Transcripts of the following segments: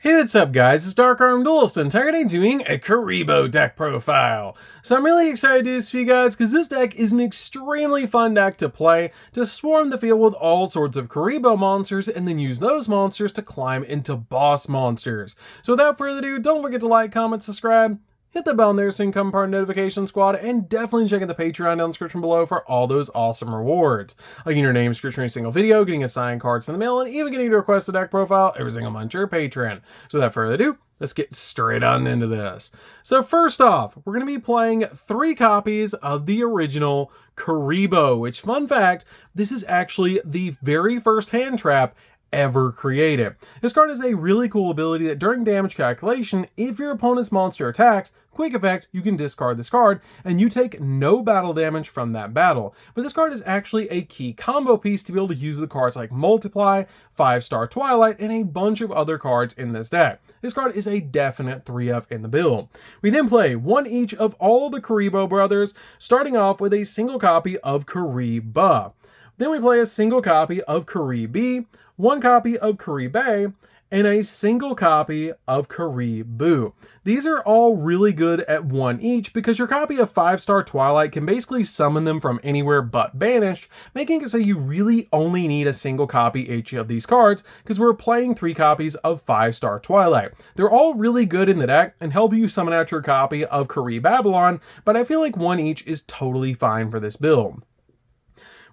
Hey, what's up guys, it's DarkArmedDuelist and today doing a Kuriboh deck profile. So I'm really excited to do this for you guys because this deck is an extremely fun deck to play, to swarm the field with all sorts of Kuriboh monsters and then use those monsters to climb into boss monsters. So without further ado, don't forget to like, comment, subscribe, hit the bell in there so you can become part of the notification squad, and definitely check out the Patreon down in the description below for all those awesome rewards. Like getting your name description in a single video, getting assigned cards in the mail, and even getting to request a deck profile every single month to your Patreon. So without further ado, let's get straight on into this. So first off, we're going to be playing 3 copies of the original Kuriboh, which, fun fact, this is actually the very first hand trap ever created. This card has a really cool ability that during damage calculation, if your opponent's monster attacks, quick effect, you can discard this card and you take no battle damage from that battle. But this card is actually a key combo piece to be able to use with cards like Multiply, 5-star Twilight, and a bunch of other cards in this deck. This card is a definite 3-of in the build. We then play one each of all the Kuriboh brothers, starting off with a single copy of Kuriboh. Then we play a single copy of Kuriboh, one copy of Kuriboh, and a single copy of Kuriboh. These are all really good at 1 each because your copy of 5-star Twilight can basically summon them from anywhere but banished, making it so you really only need a single copy each of these cards because we're playing 3 copies of 5-star Twilight. They're all really good in the deck and help you summon out your copy of Babylon, but I feel like 1 each is totally fine for this build.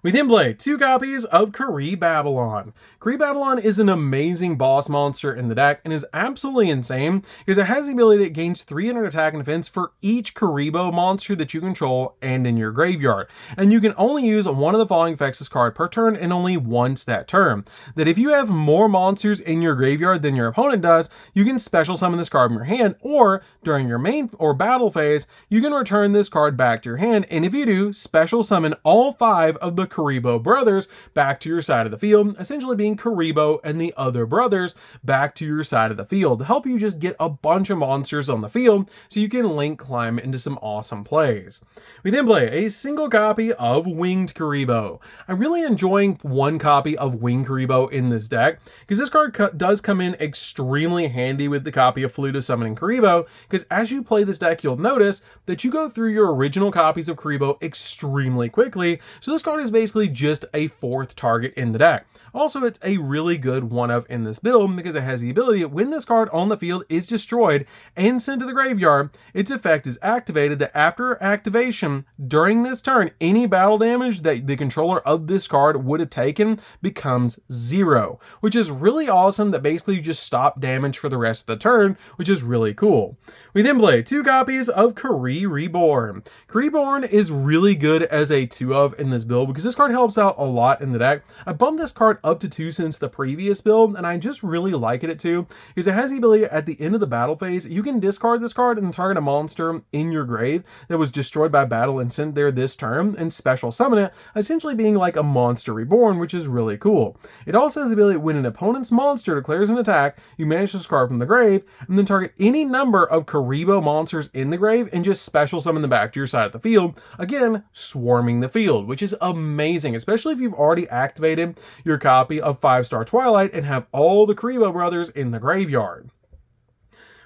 We then play 2 copies of Babylon. Babylon is an amazing boss monster in the deck and is absolutely insane because it has the ability that gains 300 attack and defense for each Kuriboh monster that you control and in your graveyard. And you can only use one of the following effects this card per turn and only once that turn. That if you have more monsters in your graveyard than your opponent does, you can special summon this card from your hand, or during your main or battle phase, you can return this card back to your hand, and if you do, special summon all 5 of the Kuriboh brothers back to your side of the field, essentially being Kuriboh and the other brothers back to your side of the field to help you just get a bunch of monsters on the field so you can link climb into some awesome plays. We then play a single copy of Winged Kuriboh. I'm really enjoying 1 copy of Winged Kuriboh in this deck because this card does come in extremely handy with the copy of Flute of Summoning Kuriboh, because as you play this deck you'll notice that you go through your original copies of Kuriboh extremely quickly, so this card is basically just a 4th target in the deck. Also, it's a really good 1-of in this build because it has the ability that when this card on the field is destroyed and sent to the graveyard, its effect is activated that after activation, during this turn, any battle damage that the controller of this card would have taken becomes 0, which is really awesome. That basically you just stop damage for the rest of the turn, which is really cool. We then play 2 copies of Reborn. Reborn is really good as a 2-of in this build because this card helps out a lot in the deck. I bumped this card up to 2 since the previous build, and I just really like it at 2 because it has the ability at the end of the battle phase, you can discard this card and target a monster in your grave that was destroyed by battle and sent there this turn and special summon it, essentially being like a monster reborn, which is really cool. It also has the ability when an opponent's monster declares an attack, you manage this card from the grave and then target any number of Kuriboh monsters in the grave and just special summon them back to your side of the field, again swarming the field, which is amazing, especially if you've already activated your copy of 5-star Twilight and have all the Kuriboh brothers in the graveyard.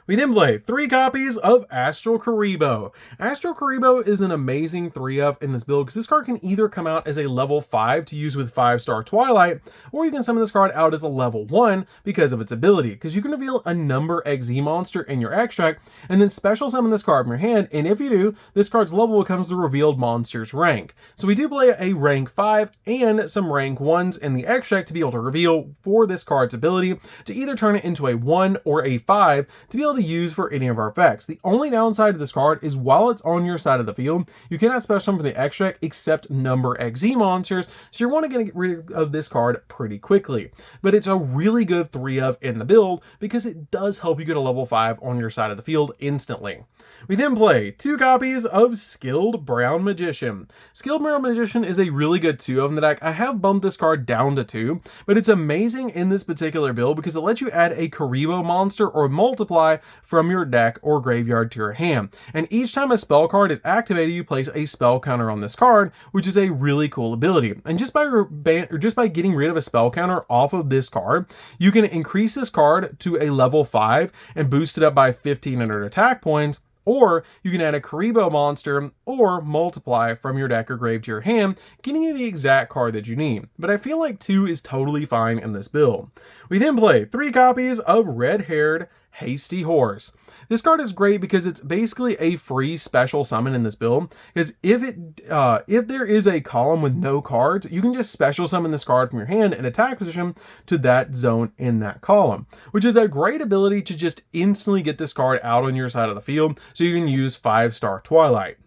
We then play 3 copies of Astral Kuriboh. Astral Kuriboh is an amazing 3-of in this build because this card can either come out as a level 5 to use with 5-star Twilight, or you can summon this card out as a level 1 because of its ability, because you can reveal a number XZ monster in your extract and then special summon this card from your hand, and if you do, this card's level becomes the revealed monster's rank. So we do play a rank 5 and some rank 1s in the extract to be able to reveal for this card's ability to either turn it into a 1 or a 5 to be able to use for any of our effects. The only downside to this card is while it's on your side of the field, you cannot special summon from the extract except number XZ monsters, so you're want to get rid of this card pretty quickly. But it's a really good 3-of in the build because it does help you get a level 5 on your side of the field instantly. We then play 2 copies of Skilled Brown Magician. Skilled Brown Magician is a really good 2-of in the deck. I have bumped this card down to 2, but it's amazing in this particular build because it lets you add a Kuriboh monster or multiply from your deck or graveyard to your hand. And each time a spell card is activated, you place a spell counter on this card, which is a really cool ability. And just by getting rid of a spell counter off of this card, you can increase this card to a level 5 and boost it up by 1500 attack points. Or you can add a Kuriboh monster or multiply from your deck or grave to your hand, getting you the exact card that you need. But I feel like 2 is totally fine in this build. We then play 3 copies of Red-Haired Hasty Horse. This card is great because it's basically a free special summon in this build. Because if there is a column with no cards, you can just special summon this card from your hand and attack position to that zone in that column, which is a great ability to just instantly get this card out on your side of the field so you can use 5-star Twilight.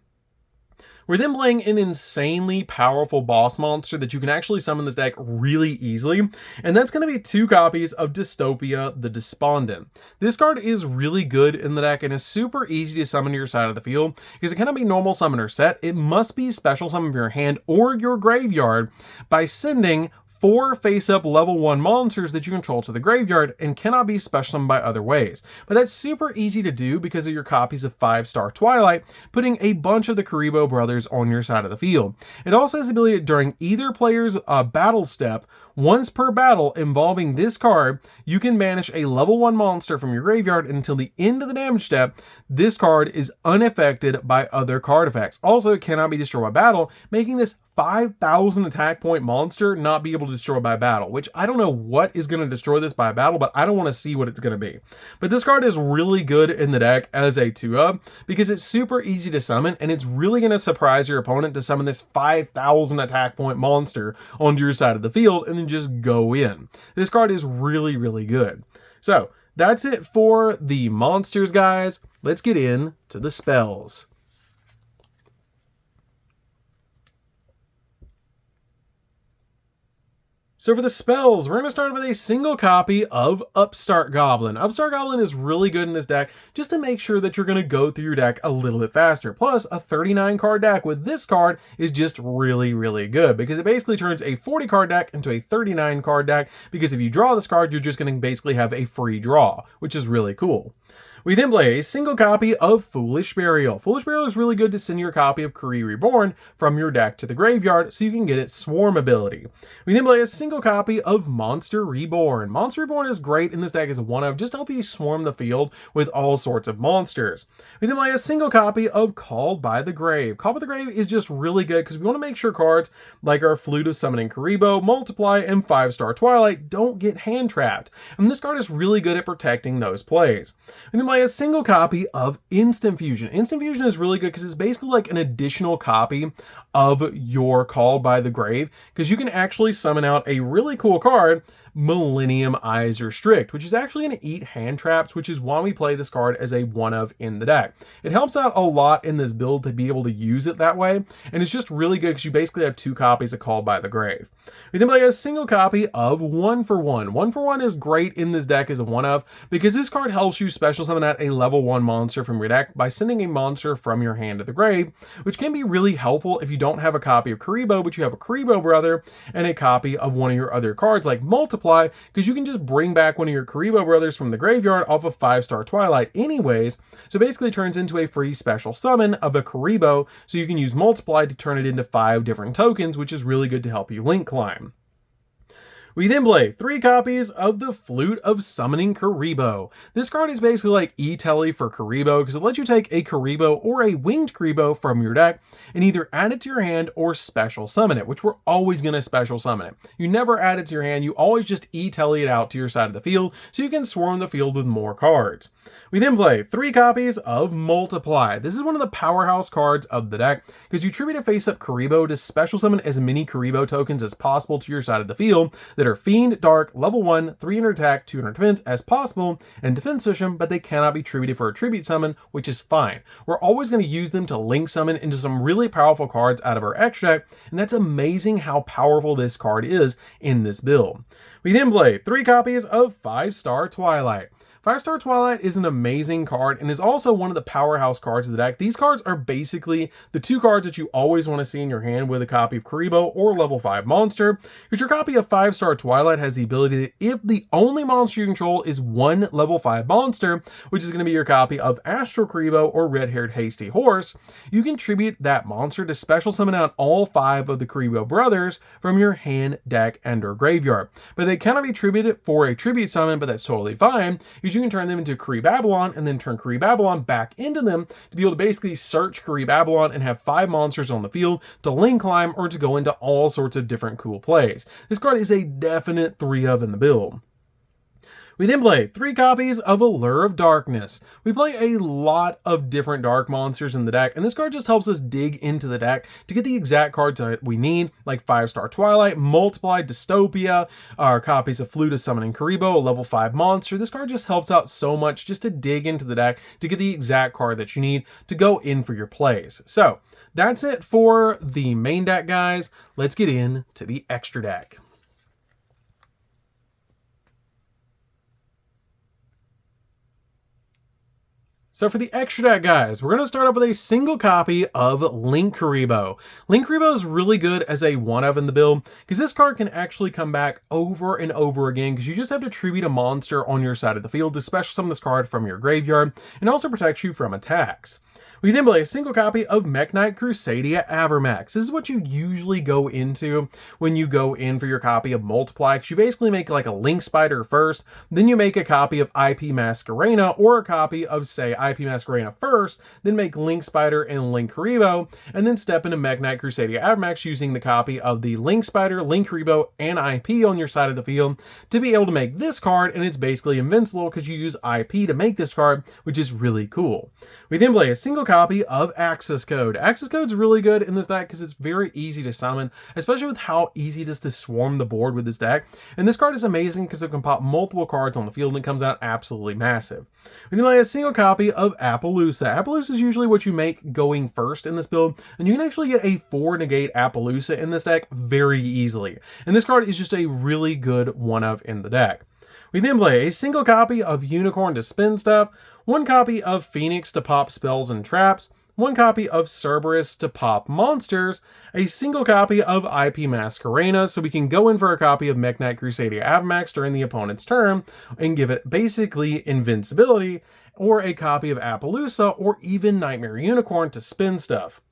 We're then playing an insanely powerful boss monster that you can actually summon this deck really easily, and that's going to be 2 copies of Dystopia the Despondent. This card is really good in the deck and is super easy to summon to your side of the field because it cannot be normal summon or set. It must be special summon from your hand or your graveyard by sending 4 face-up level 1 monsters that you control to the graveyard and cannot be special summoned by other ways. But that's super easy to do because of your copies of 5-star Twilight, putting a bunch of the Kuriboh brothers on your side of the field. It also has the ability during either player's battle step, once per battle involving this card, you can banish a level 1 monster from your graveyard, and until the end of the damage step, this card is unaffected by other card effects. Also, it cannot be destroyed by battle, making this 5,000 attack point monster not be able to destroy by battle, which I don't know what is going to destroy this by battle, but I don't want to see what it's going to be. But this card is really good in the deck as a 2-up because it's super easy to summon, and it's really going to surprise your opponent to summon this 5,000 attack point monster onto your side of the field and then just go in. This card is really, really good. So that's it for the monsters, guys. Let's get into the spells. So for the spells, we're going to start with a single copy of Upstart Goblin. Upstart Goblin is really good in this deck just to make sure that you're going to go through your deck a little bit faster. Plus, a 39 card deck with this card is just really, really good because it basically turns a 40 card deck into a 39 card deck because if you draw this card, you're just going to basically have a free draw, which is really cool. We then play a single copy of Foolish Burial. Foolish Burial is really good to send your copy of Kuriboh Reborn from your deck to the graveyard so you can get its Swarm ability. We then play a single copy of Monster Reborn. Monster Reborn is great in this deck as a 1-of just to help you swarm the field with all sorts of monsters. We then play a single copy of Called by the Grave. Called by the Grave is just really good because we want to make sure cards like our Flute of Summoning Kuriboh, Multiply, and 5-star Twilight don't get hand trapped. And this card is really good at protecting those plays. We then play a single copy of Instant Fusion. Instant Fusion is really good because it's basically like an additional copy of your Called by the Grave because you can actually summon out a really cool card, Millennium Eyes Restrict, which is actually going to eat hand traps, which is why we play this card as a 1-of in the deck. It helps out a lot in this build to be able to use it that way, and it's just really good because you basically have 2 copies of Called by the Grave. We then play a single copy of 1-for-1. 1-for-1 is great in this deck as a 1-of because this card helps you special summon out a level 1 monster from your deck by sending a monster from your hand to the grave, which can be really helpful if you don't have a copy of Kuriboh, but you have a Kuriboh brother and a copy of one of your other cards like Multiply, because you can just bring back one of your Kuriboh brothers from the graveyard off of 5-star Twilight anyways, so basically it turns into a free special summon of a Kuriboh, so you can use Multiply to turn it into 5 different tokens, which is really good to help you link climb. We then play 3 copies of the Flute of Summoning Kuriboh. This card is basically like E-Telly for Kuriboh because it lets you take a Kuriboh or a Winged Kuriboh from your deck and either add it to your hand or special summon it, which we're always going to special summon it. You never add it to your hand, you always just E-Telly it out to your side of the field so you can swarm the field with more cards. We then play 3 copies of Multiply. This is one of the powerhouse cards of the deck because you tribute a face-up Kuriboh to special summon as many Kuriboh tokens as possible to your side of the field that are Fiend, Dark, level 1, 300 attack, 200 defense as possible, and defense summon, but they cannot be tributed for a tribute summon, which is fine. We're always going to use them to link summon into some really powerful cards out of our extra deck, and that's amazing how powerful this card is in this build. We then play 3 copies of 5-star Twilight. 5-Star Twilight is an amazing card and is also one of the powerhouse cards of the deck. These cards are basically the two cards that you always want to see in your hand with a copy of Kuriboh or level 5 monster, because your copy of 5-Star Twilight has the ability that if the only monster you control is one level 5 monster, which is going to be your copy of Astral Kuriboh or Red-Haired Hasty Horse, you can tribute that monster to special summon out all 5 of the Kuriboh brothers from your hand, deck, and or graveyard. But they cannot be tributed for a tribute summon, but that's totally fine, because you can turn them into Kuriboh and then turn Kuriboh back into them to be able to basically search Kuriboh and have 5 monsters on the field to link climb or to go into all sorts of different cool plays. This card is a definite 3 of in the build. We then play 3 copies of Allure of Darkness. We play a lot of different dark monsters in the deck, and this card just helps us dig into the deck to get the exact cards that we need, like 5-Star Twilight, Multiplied Dystopia, our copies of Flute of Summoning Kuriboh, a level 5 monster. This card just helps out so much just to dig into the deck to get the exact card that you need to go in for your plays. So that's it for the main deck, guys. Let's get into the extra deck. So for the extra deck, guys, we're going to start off with a single copy of Link Kuriboh. Link Kuriboh is really good as a 1-of in the build, because this card can actually come back over and over again, because you just have to tribute a monster on your side of the field to special summon this card from your graveyard, and also protects you from attacks. We then play a single copy of Mech Knight Crusadia Avermax. This is what you usually go into when you go in for your copy of Multiply, because you basically make like a Link Spider first, then you make a copy of IP Masquerena, or a copy of, say, IP Masquerena first, then make Link Spider and Link Kuriboh, and then step into Mech Knight Crusadia Avermax using the copy of the Link Spider, Link Kuriboh, and IP on your side of the field to be able to make this card, and it's basically invincible because you use IP to make this card, which is really cool. We then play a single copy of Access Code. Access Code's really good in this deck because it's very easy to summon, especially with how easy it is to swarm the board with this deck. And this card is amazing because it can pop multiple cards on the field and it comes out absolutely massive. We then play a single copy of Appaloosa. Appaloosa is usually what you make going first in this build, and you can actually get a 4-negate Appaloosa in this deck very easily. And this card is just a really good 1-of in the deck. We then play a single copy of Unicorn to spin stuff, 1 copy of Phoenix to pop spells and traps, 1 copy of Cerberus to pop monsters, a single copy of IP Masquerena, so we can go in for a copy of Mech Knight Crusadia Avermax during the opponent's turn and give it basically invincibility, or a copy of Appaloosa, or even Nightmare Unicorn to spin stuff.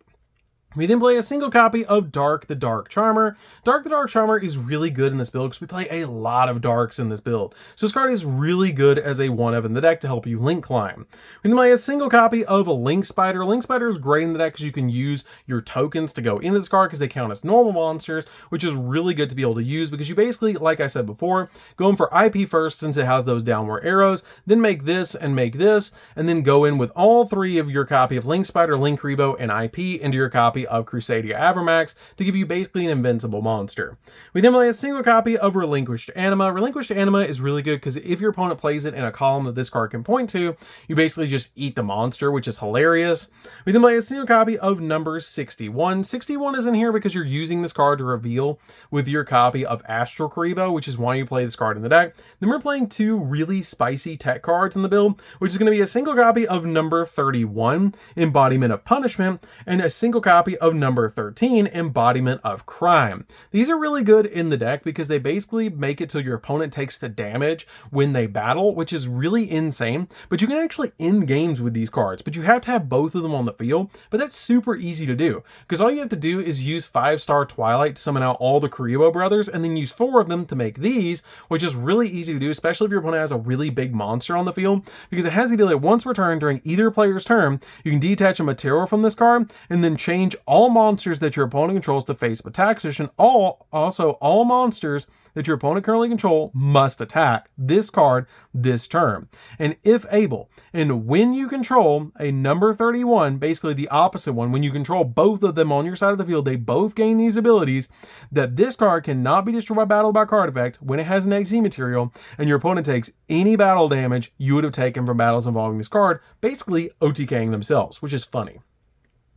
We then play a single copy of Dark the Dark Charmer. Dark the Dark Charmer is really good in this build because we play a lot of darks in this build. So this card is really good as a 1-of in the deck to help you link climb. We then play a single copy of a Link Spider. Link Spider is great in the deck because you can use your tokens to go into this card because they count as normal monsters, which is really good to be able to use because you basically, like I said before, go in for IP first since it has those downward arrows, then make this, and then go in with all 3 of your copy of Link Spider, Link Kuriboh, and IP into your copy of Crusadia Avermax to give you basically an invincible monster. We then play a single copy of Relinquished Anima. Relinquished Anima is really good because if your opponent plays it in a column that this card can point to, you basically just eat the monster, which is hilarious. We then play a single copy of number 61. 61 is in here because you're using this card to reveal with your copy of Astral Kuriboh, which is why you play this card in the deck. Then we're playing 2 really spicy tech cards in the build, which is going to be a single copy of number 31, Embodiment of Punishment, and a single copy of number 13, Embodiment of Crime. These are really good in the deck because they basically make it so your opponent takes the damage when they battle, which is really insane, but you can actually end games with these cards, but you have to have both of them on the field, but that's super easy to do because all you have to do is use 5-Star Twilight to summon out all the Kuriboh brothers and then use 4 of them to make these, which is really easy to do, especially if your opponent has a really big monster on the field, because it has the ability that once per turn during either player's turn, you can detach a material from this card and then change all monsters that your opponent controls to face attack position. Also, all monsters that your opponent currently control must attack this card this turn. And if able, and when you control a number 31, basically the opposite one, when you control both of them on your side of the field, they both gain these abilities that this card cannot be destroyed by battle by card effect when it has an XZ material, and your opponent takes any battle damage you would have taken from battles involving this card, basically OTKing themselves, which is funny.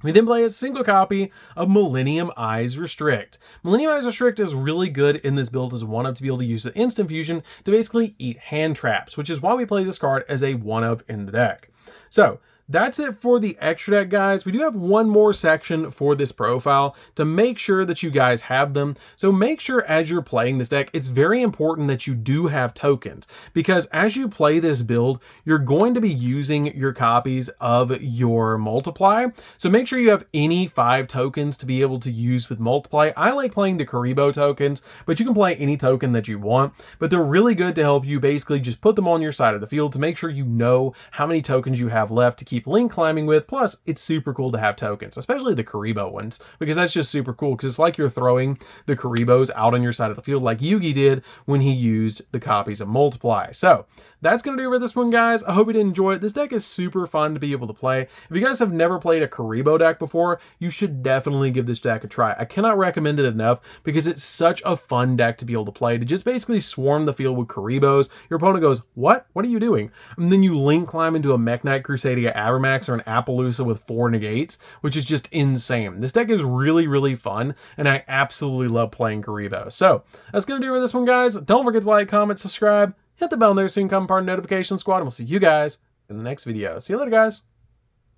We then play a single copy of Millennium Eyes Restrict. Millennium Eyes Restrict is really good in this build as a 1-of to be able to use the instant fusion to basically eat hand traps, which is why we play this card as a 1-of in the deck. So that's it for the extra deck, guys. We do have one more section for this profile to make sure that you guys have them. So make sure as you're playing this deck, it's very important that you do have tokens, because as you play this build, you're going to be using your copies of your multiply. So make sure you have any 5 tokens to be able to use with multiply. I like playing the Kuriboh tokens, but you can play any token that you want, but they're really good to help you basically just put them on your side of the field to make sure you know how many tokens you have left to keep link climbing with. Plus, it's super cool to have tokens, especially the Kuriboh ones, because that's just super cool, because it's like you're throwing the Kuribohs out on your side of the field like Yugioh did when he used the copies of multiply. So that's going to do it for this one, guys. I hope you did enjoy it. This deck is super fun to be able to play. If you guys have never played a Kuriboh deck before, you should definitely give this deck a try. I cannot recommend it enough because it's such a fun deck to be able to play, to just basically swarm the field with Kuribohs. Your opponent goes, what are you doing? And then you link climb into a Mech Knight Crusadia Avermax or an Appaloosa with 4 negates, which is just insane. This deck is really, really fun, and I absolutely love playing Kuriboh. So that's going to do it for this one, guys. Don't forget to like, comment, subscribe, hit the bell there so you can become part of the notification squad, and we'll see you guys in the next video. See you later, guys.